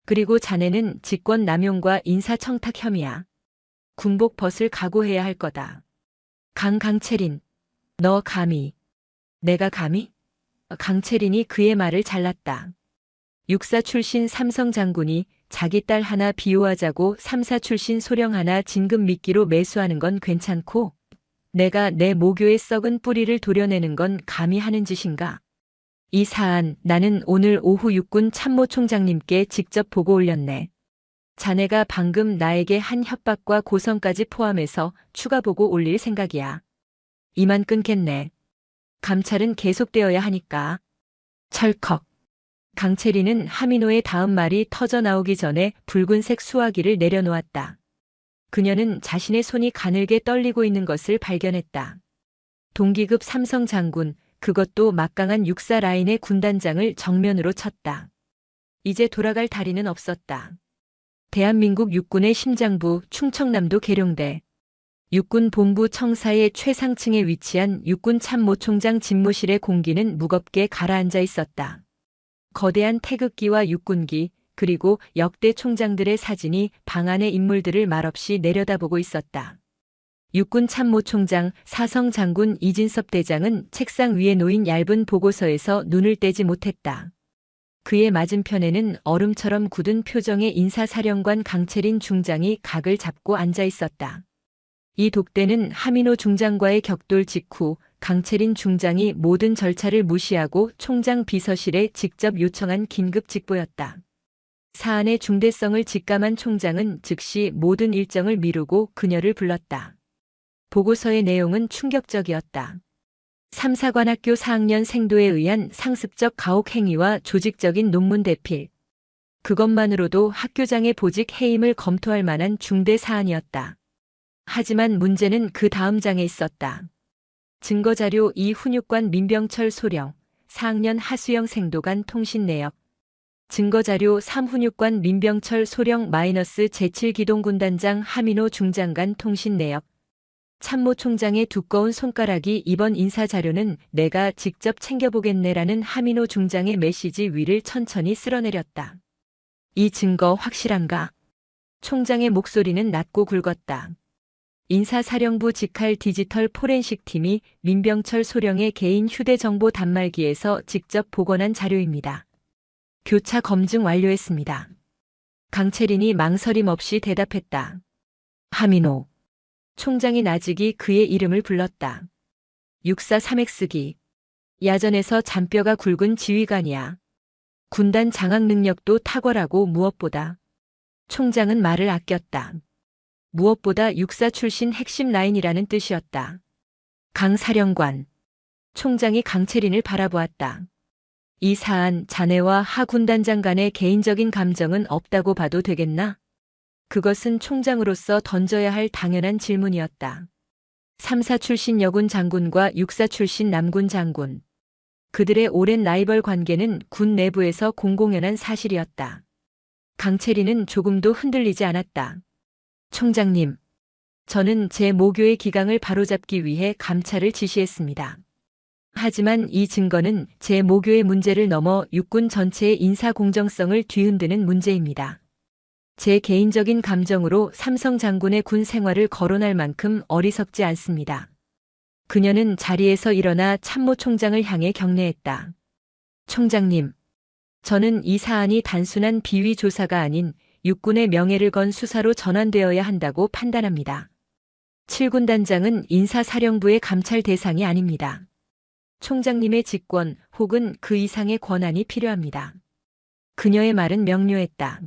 그리고 자네는 직권 남용과 인사청탁 혐의야. 군복 벗을 각오해야 할 거다. 강채린. 너 감히. 내가 감히? 강채린이 그의 말을 잘랐다. 육사 출신 삼성 장군이 자기 딸 하나 비호하자고 삼사 출신 소령 하나 진급 미끼로 매수하는 건 괜찮고 내가 내 모교의 썩은 뿌리를 도려내는 건 감히 하는 짓인가? 이 사안 나는 오늘 오후 육군 참모총장님께 직접 보고 올렸네. 자네가 방금 나에게 한 협박과 고성까지 포함해서 추가 보고 올릴 생각이야. 이만 끊겠네. 감찰은 계속되어야 하니까. 철컥. 강채리는 하민호의 다음 말이 터져 나오기 전에 붉은색 수화기를 내려놓았다. 그녀는 자신의 손이 가늘게 떨리고 있는 것을 발견했다. 동기급 삼성 장군, 그것도 막강한 육사 라인의 군단장을 정면으로 쳤다. 이제 돌아갈 다리는 없었다. 대한민국 육군의 심장부 충청남도 계룡대. 육군 본부 청사의 최상층에 위치한 육군 참모총장 집무실의 공기는 무겁게 가라앉아 있었다. 거대한 태극기와 육군기, 그리고 역대 총장들의 사진이 방 안의 인물들을 말없이 내려다보고 있었다. 육군 참모총장 사성 장군 이진섭 대장은 책상 위에 놓인 얇은 보고서에서 눈을 떼지 못했다. 그의 맞은편에는 얼음처럼 굳은 표정의 인사사령관 강채린 중장이 각을 잡고 앉아 있었다. 이 독대는 하민호 중장과의 격돌 직후 강채린 중장이 모든 절차를 무시하고 총장 비서실에 직접 요청한 긴급 직보였다. 사안의 중대성을 직감한 총장은 즉시 모든 일정을 미루고 그녀를 불렀다. 보고서의 내용은 충격적이었다. 삼사관학교 4학년 생도에 의한 상습적 가혹 행위와 조직적인 논문 대필. 그것만으로도 학교장의 보직 해임을 검토할 만한 중대 사안이었다. 하지만 문제는 그 다음 장에 있었다. 증거자료 이훈육관 민병철 소령, 4학년 하수영 생도간 통신 내역. 증거자료 3훈육관 민병철 소령 -제7기동군단장 하민호 중장간 통신 내역. 참모총장의 두꺼운 손가락이 이번 인사자료는 내가 직접 챙겨보겠네라는 하민호 중장의 메시지 위를 천천히 쓸어내렸다. 이 증거 확실한가? 총장의 목소리는 낮고 굵었다. 인사사령부 직할 디지털 포렌식 팀이 민병철 소령의 개인 휴대정보 단말기에서 직접 복원한 자료입니다. 교차 검증 완료했습니다. 강채린이 망설임 없이 대답했다. 하민호. 총장이 나직이 그의 이름을 불렀다. 육사 3X기. 야전에서 잔뼈가 굵은 지휘관이야. 군단 장악 능력도 탁월하고 무엇보다. 총장은 말을 아꼈다. 무엇보다 육사 출신 핵심 라인이라는 뜻이었다. 강 사령관. 총장이 강채린을 바라보았다. 이 사안 자네와 하 군단장 간의 개인적인 감정은 없다고 봐도 되겠나? 그것은 총장으로서 던져야 할 당연한 질문이었다. 3사 출신 여군 장군과 6사 출신 남군 장군. 그들의 오랜 라이벌 관계는 군 내부에서 공공연한 사실이었다. 강채린은 조금도 흔들리지 않았다. 총장님, 저는 제 모교의 기강을 바로잡기 위해 감찰을 지시했습니다. 하지만 이 증거는 제 모교의 문제를 넘어 육군 전체의 인사 공정성을 뒤흔드는 문제입니다. 제 개인적인 감정으로 삼성 장군의 군 생활을 거론할 만큼 어리석지 않습니다. 그녀는 자리에서 일어나 참모총장을 향해 경례했다. 총장님, 저는 이 사안이 단순한 비위 조사가 아닌 육군의 명예를 건 수사로 전환되어야 한다고 판단합니다. 7군 단장은 인사사령부의 감찰 대상이 아닙니다. 총장님의 직권 혹은 그 이상의 권한이 필요합니다. 그녀의 말은 명료했다.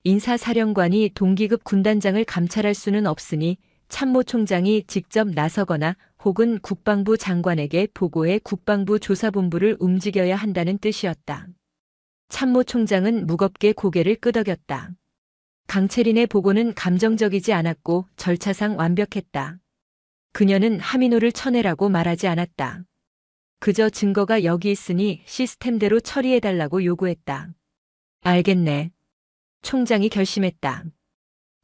인사사령관이 동기급 군단장을 감찰할 수는 없으니 참모총장이 직접 나서거나 혹은 국방부 장관에게 보고해 국방부 조사본부를 움직여야 한다는 뜻이었다. 참모총장은 무겁게 고개를 끄덕였다. 강채린의 보고는 감정적이지 않았고 절차상 완벽했다. 그녀는 하민호를 쳐내라고 말하지 않았다. 그저 증거가 여기 있으니 시스템대로 처리해달라고 요구했다. 알겠네. 총장이 결심했다.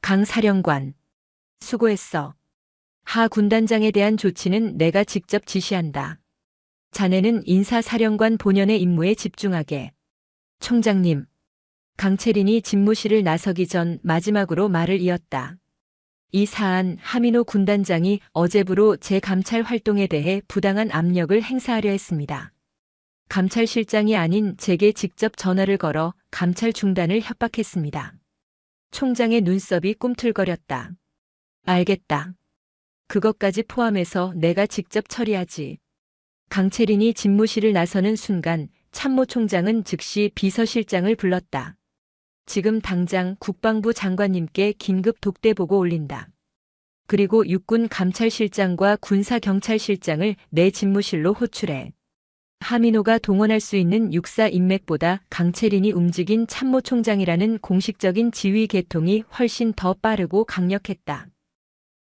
강 사령관. 수고했어. 하 군단장에 대한 조치는 내가 직접 지시한다. 자네는 인사사령관 본연의 임무에 집중하게. 총장님. 강채린이 집무실을 나서기 전 마지막으로 말을 이었다. 이 사안 하민호 군단장이 어제부로 제 감찰 활동에 대해 부당한 압력을 행사하려 했습니다. 감찰실장이 아닌 제게 직접 전화를 걸어 감찰 중단을 협박했습니다. 총장의 눈썹이 꿈틀거렸다. 알겠다. 그것까지 포함해서 내가 직접 처리하지. 강채린이 집무실을 나서는 순간 참모총장은 즉시 비서실장을 불렀다. 지금 당장 국방부 장관님께 긴급 독대보고 올린다. 그리고 육군 감찰실장과 군사경찰실장을 내 집무실로 호출해. 하민호가 동원할 수 있는 육사 인맥보다 강채린이 움직인 참모총장이라는 공식적인 지휘 계통이 훨씬 더 빠르고 강력했다.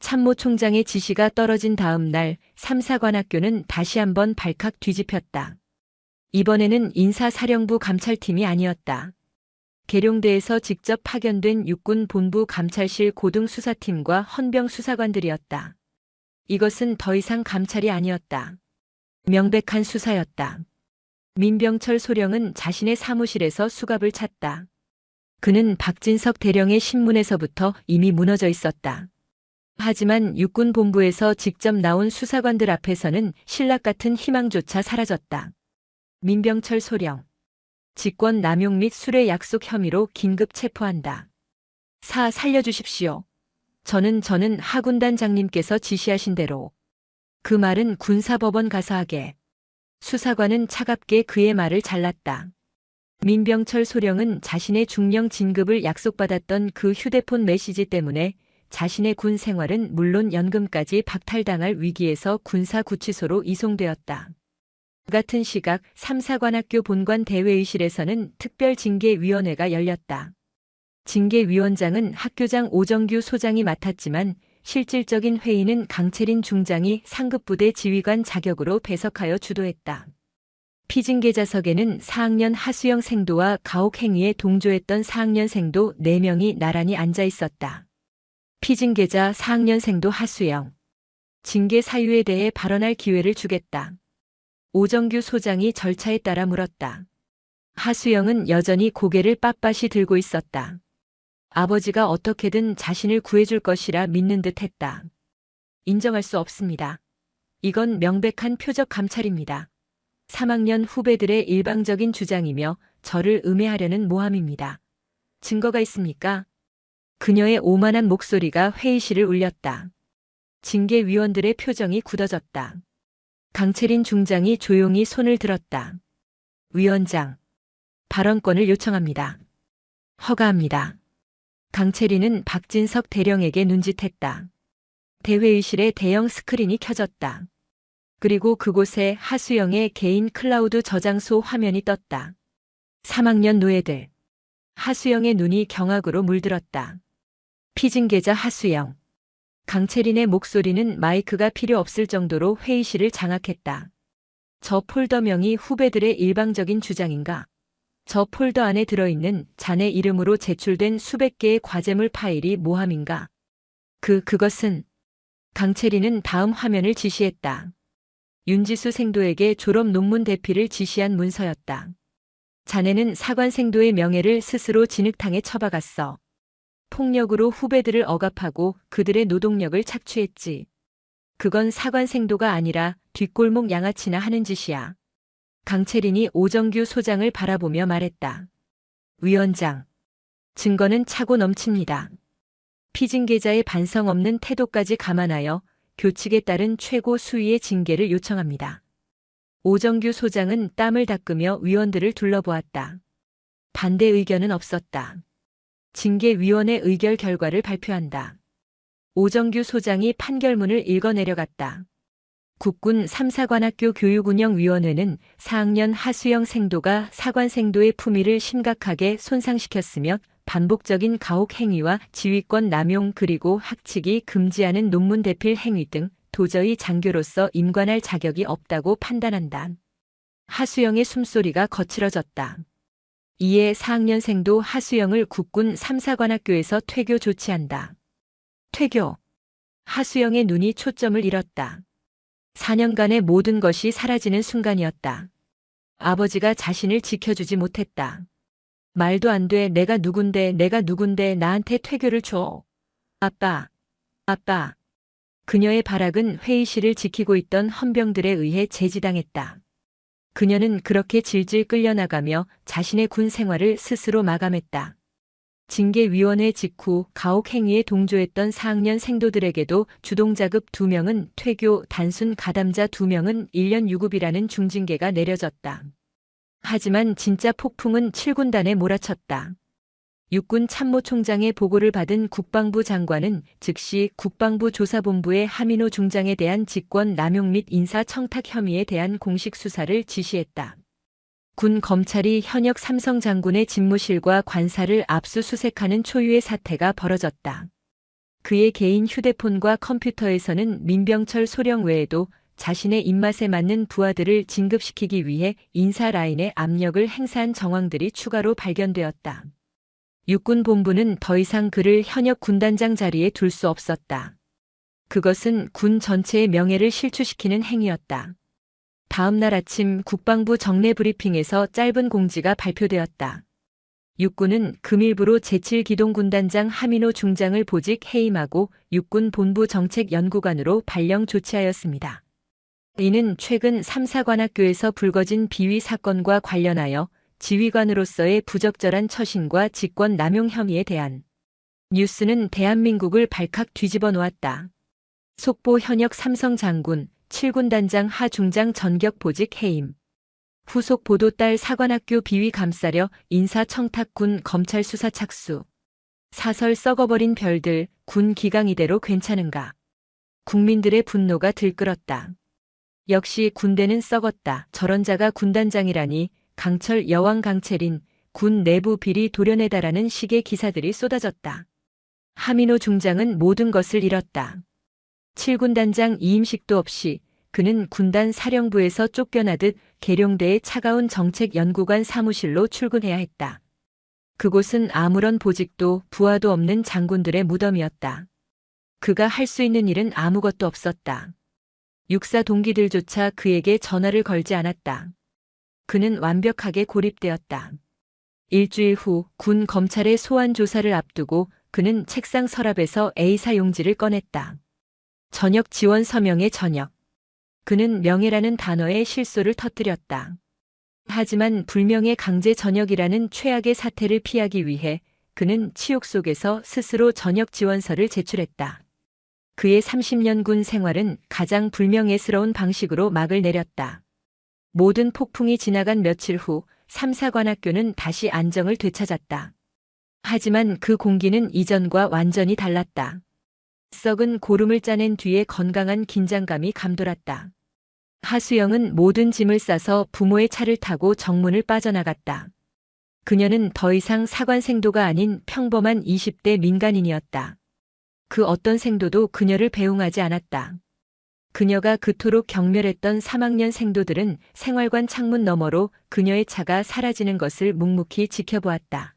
참모총장의 지시가 떨어진 다음 날 3사관학교는 다시 한번 발칵 뒤집혔다. 이번에는 인사사령부 감찰팀이 아니었다. 계룡대에서 직접 파견된 육군 본부 감찰실 고등수사팀과 헌병 수사관들이었다. 이것은 더 이상 감찰이 아니었다. 명백한 수사였다. 민병철 소령은 자신의 사무실에서 수갑을 찼다. 그는 박진석 대령의 신문에서부터 이미 무너져 있었다. 하지만 육군 본부에서 직접 나온 수사관들 앞에서는 신락 같은 희망조차 사라졌다. 민병철 소령. 직권 남용 및 술의 약속 혐의로 긴급 체포한다. 사 살려주십시오. 저는 하군단장님께서 지시하신 대로. 그 말은 군사법원 가서 하게. 수사관은 차갑게 그의 말을 잘랐다. 민병철 소령은 자신의 중령 진급을 약속받았던 그 휴대폰 메시지 때문에 자신의 군 생활은 물론 연금까지 박탈당할 위기에서 군사구치소로 이송되었다. 같은 시각 3사관학교 본관 대회의실에서는 특별징계위원회가 열렸다. 징계위원장은 학교장 오정규 소장이 맡았지만 실질적인 회의는 강채린 중장이 상급부대 지휘관 자격으로 배석하여 주도했다. 피징계자석에는 4학년 하수영 생도와 가혹행위에 동조했던 4학년 생도 4명이 나란히 앉아 있었다. 피징계자 4학년 생도 하수영. 징계 사유에 대해 발언할 기회를 주겠다. 오정규 소장이 절차에 따라 물었다. 하수영은 여전히 고개를 빳빳이 들고 있었다. 아버지가 어떻게든 자신을 구해줄 것이라 믿는 듯 했다. 인정할 수 없습니다. 이건 명백한 표적 감찰입니다. 3학년 후배들의 일방적인 주장이며 저를 음해하려는 모함입니다. 증거가 있습니까? 그녀의 오만한 목소리가 회의실을 울렸다. 징계위원들의 표정이 굳어졌다. 강채린 중장이 조용히 손을 들었다. 위원장, 발언권을 요청합니다. 허가합니다. 강채린은 박진석 대령에게 눈짓했다. 대회의실에 대형 스크린이 켜졌다. 그리고 그곳에 하수영의 개인 클라우드 저장소 화면이 떴다. 3학년 노예들. 하수영의 눈이 경악으로 물들었다. 피징계자 하수영. 강채린의 목소리는 마이크가 필요 없을 정도로 회의실을 장악했다. 저 폴더명이 후배들의 일방적인 주장인가? 저 폴더 안에 들어있는 자네 이름으로 제출된 수백 개의 과제물 파일이 모함인가? 그것은 강채린은 다음 화면을 지시했다. 윤지수 생도에게 졸업 논문 대피를 지시한 문서였다. 자네는 사관 생도의 명예를 스스로 진흙탕에 처박았어. 폭력으로 후배들을 억압하고 그들의 노동력을 착취했지. 그건 사관 생도가 아니라 뒷골목 양아치나 하는 짓이야. 강채린이 오정규 소장을 바라보며 말했다. 위원장, 증거는 차고 넘칩니다. 피징계자의 반성 없는 태도까지 감안하여 교칙에 따른 최고 수위의 징계를 요청합니다. 오정규 소장은 땀을 닦으며 위원들을 둘러보았다. 반대 의견은 없었다. 징계위원회 의결 결과를 발표한다. 오정규 소장이 판결문을 읽어 내려갔다. 국군 3사관학교 교육운영위원회는 4학년 하수영 생도가 사관 생도의 품위를 심각하게 손상시켰으며 반복적인 가혹 행위와 지휘권 남용 그리고 학칙이 금지하는 논문 대필 행위 등 도저히 장교로서 임관할 자격이 없다고 판단한다. 하수영의 숨소리가 거칠어졌다. 이에 4학년생도 하수영을 국군 3사관학교에서 퇴교 조치한다. 퇴교. 하수영의 눈이 초점을 잃었다. 4년간의 모든 것이 사라지는 순간이었다. 아버지가 자신을 지켜주지 못했다. 말도 안 돼. 내가 누군데 나한테 퇴교를 줘. 아빠. 아빠. 그녀의 발악은 회의실을 지키고 있던 헌병들에 의해 제지당했다. 그녀는 그렇게 질질 끌려나가며 자신의 군 생활을 스스로 마감했다. 징계위원회 직후 가혹 행위에 동조했던 4학년 생도들에게도 주동자급 2명은 퇴교, 단순 가담자 2명은 1년 유급이라는 중징계가 내려졌다. 하지만 진짜 폭풍은 7군단에 몰아쳤다. 육군 참모총장의 보고를 받은 국방부 장관은 즉시 국방부 조사본부에 하민호 중장에 대한 직권 남용 및 인사 청탁 혐의에 대한 공식 수사를 지시했다. 군 검찰이 현역 삼성 장군의 집무실과 관사를 압수수색하는 초유의 사태가 벌어졌다. 그의 개인 휴대폰과 컴퓨터에서는 민병철 소령 외에도 자신의 입맛에 맞는 부하들을 진급시키기 위해 인사 라인에 압력을 행사한 정황들이 추가로 발견되었다. 육군본부는 더 이상 그를 현역 군단장 자리에 둘 수 없었다. 그것은 군 전체의 명예를 실추시키는 행위였다. 다음 날 아침 국방부 정례 브리핑에서 짧은 공지가 발표되었다. 육군은 금일부로 제7기동군단장 하민호 중장을 보직 해임하고 육군 본부 정책연구관으로 발령 조치하였습니다. 이는 최근 3사관학교에서 불거진 비위 사건과 관련하여 지휘관으로서의 부적절한 처신과 직권 남용 혐의에 대한 뉴스는 대한민국을 발칵 뒤집어 놓았다. 속보 현역 삼성 장군, 7군단장 하 중장 전격 보직 해임. 후속 보도 딸 사관학교 비위 감싸려 인사청탁 군 검찰 수사 착수. 사설 썩어버린 별들, 군 기강 이대로 괜찮은가. 국민들의 분노가 들끓었다. 역시 군대는 썩었다. 저런 자가 군단장이라니. 강철 여왕 강채린, 군 내부 비리 도려내다라는 식의 기사들이 쏟아졌다. 하민호 중장은 모든 것을 잃었다. 7군단장 이임식도 없이 그는 군단 사령부에서 쫓겨나듯 계룡대의 차가운 정책연구관 사무실로 출근해야 했다. 그곳은 아무런 보직도 부하도 없는 장군들의 무덤이었다. 그가 할 수 있는 일은 아무것도 없었다. 육사 동기들조차 그에게 전화를 걸지 않았다. 그는 완벽하게 고립되었다. 일주일 후 군 검찰의 소환 조사를 앞두고 그는 책상 서랍에서 A사 용지를 꺼냈다. 전역 지원 서명의 전역. 그는 명예라는 단어의 실소를 터뜨렸다. 하지만 불명예 강제 전역이라는 최악의 사태를 피하기 위해 그는 치욕 속에서 스스로 전역 지원서를 제출했다. 그의 30년 군 생활은 가장 불명예스러운 방식으로 막을 내렸다. 모든 폭풍이 지나간 며칠 후 3사관학교는 다시 안정을 되찾았다. 하지만 그 공기는 이전과 완전히 달랐다. 썩은 고름을 짜낸 뒤에 건강한 긴장감이 감돌았다. 하수영은 모든 짐을 싸서 부모의 차를 타고 정문을 빠져나갔다. 그녀는 더 이상 사관생도가 아닌 평범한 20대 민간인이었다. 그 어떤 생도도 그녀를 배웅하지 않았다. 그녀가 그토록 경멸했던 3학년 생도들은 생활관 창문 너머로 그녀의 차가 사라지는 것을 묵묵히 지켜보았다.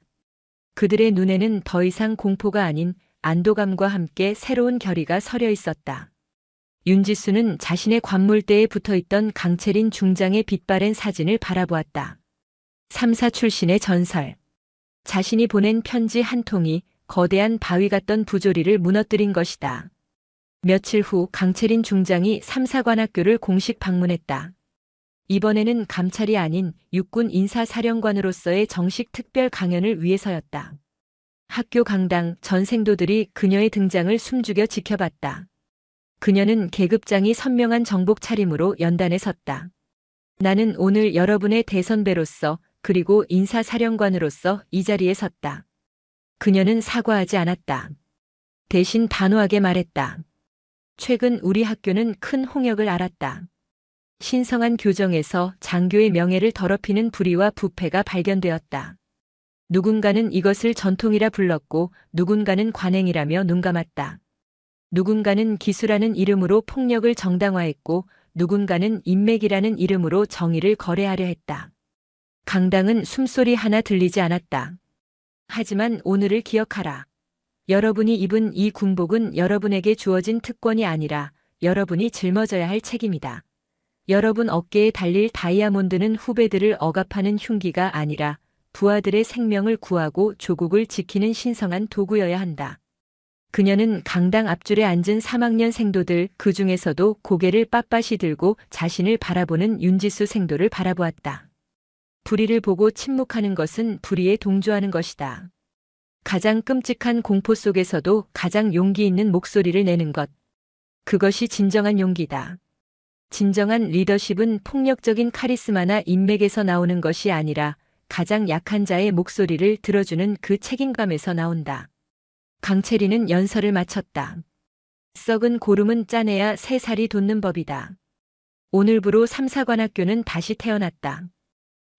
그들의 눈에는 더 이상 공포가 아닌 안도감과 함께 새로운 결의가 서려 있었다. 윤지수는 자신의 관물대에 붙어있던 강채린 중장의 빛바랜 사진을 바라보았다. 3사 출신의 전설. 자신이 보낸 편지 한 통이 거대한 바위 같던 부조리를 무너뜨린 것이다. 며칠 후 강채린 중장이 3사관학교를 공식 방문했다. 이번에는 감찰이 아닌 육군 인사사령관으로서의 정식 특별 강연을 위해서였다. 학교 강당 전생도들이 그녀의 등장을 숨죽여 지켜봤다. 그녀는 계급장이 선명한 정복 차림으로 연단에 섰다. 나는 오늘 여러분의 대선배로서 그리고 인사사령관으로서 이 자리에 섰다. 그녀는 사과하지 않았다. 대신 단호하게 말했다. 최근 우리 학교는 큰 홍역을 앓았다. 신성한 교정에서 장교의 명예를 더럽히는 불의와 부패가 발견되었다. 누군가는 이것을 전통이라 불렀고 누군가는 관행이라며 눈감았다. 누군가는 기수라는 이름으로 폭력을 정당화했고 누군가는 인맥이라는 이름으로 정의를 거래하려 했다. 강당은 숨소리 하나 들리지 않았다. 하지만 오늘을 기억하라. 여러분이 입은 이 군복은 여러분에게 주어진 특권이 아니라 여러분이 짊어져야 할 책임이다. 여러분 어깨에 달릴 다이아몬드는 후배들을 억압하는 흉기가 아니라 부하들의 생명을 구하고 조국을 지키는 신성한 도구여야 한다. 그녀는 강당 앞줄에 앉은 3학년 생도들 그 중에서도 고개를 빳빳이 들고 자신을 바라보는 윤지수 생도를 바라보았다. 불의를 보고 침묵하는 것은 불의에 동조하는 것이다. 가장 끔찍한 공포 속에서도 가장 용기 있는 목소리를 내는 것. 그것이 진정한 용기다. 진정한 리더십은 폭력적인 카리스마나 인맥에서 나오는 것이 아니라 가장 약한 자의 목소리를 들어주는 그 책임감에서 나온다. 강채리는 연설을 마쳤다. 썩은 고름은 짜내야 새 살이 돋는 법이다. 오늘부로 삼사관학교는 다시 태어났다.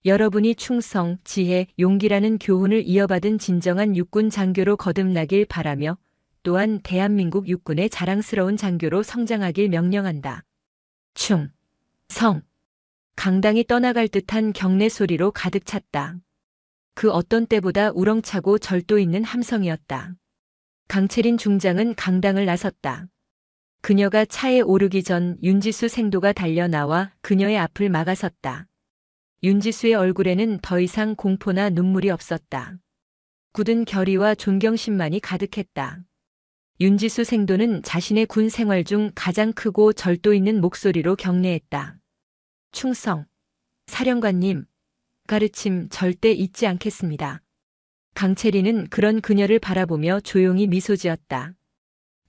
여러분이 충성, 지혜, 용기라는 교훈을 이어받은 진정한 육군 장교로 거듭나길 바라며 또한 대한민국 육군의 자랑스러운 장교로 성장하길 명령한다. 충성. 강당이 떠나갈 듯한 경례 소리로 가득 찼다. 그 어떤 때보다 우렁차고 절도 있는 함성이었다. 강채린 중장은 강당을 나섰다. 그녀가 차에 오르기 전 윤지수 생도가 달려 나와 그녀의 앞을 막아섰다. 윤지수의 얼굴에는 더 이상 공포나 눈물이 없었다. 굳은 결의와 존경심만이 가득했다. 윤지수 생도는 자신의 군 생활 중 가장 크고 절도 있는 목소리로 경례했다. 충성. 사령관님, 가르침 절대 잊지 않겠습니다. 강채리는 그런 그녀를 바라보며 조용히 미소 지었다.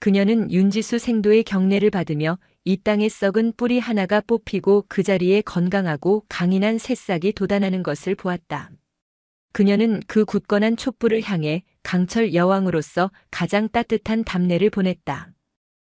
그녀는 윤지수 생도의 경례를 받으며 이 땅에 썩은 뿌리 하나가 뽑히고 그 자리에 건강하고 강인한 새싹이 돋아나는 것을 보았다. 그녀는 그 굳건한 촛불을 향해 강철 여왕으로서 가장 따뜻한 답례를 보냈다.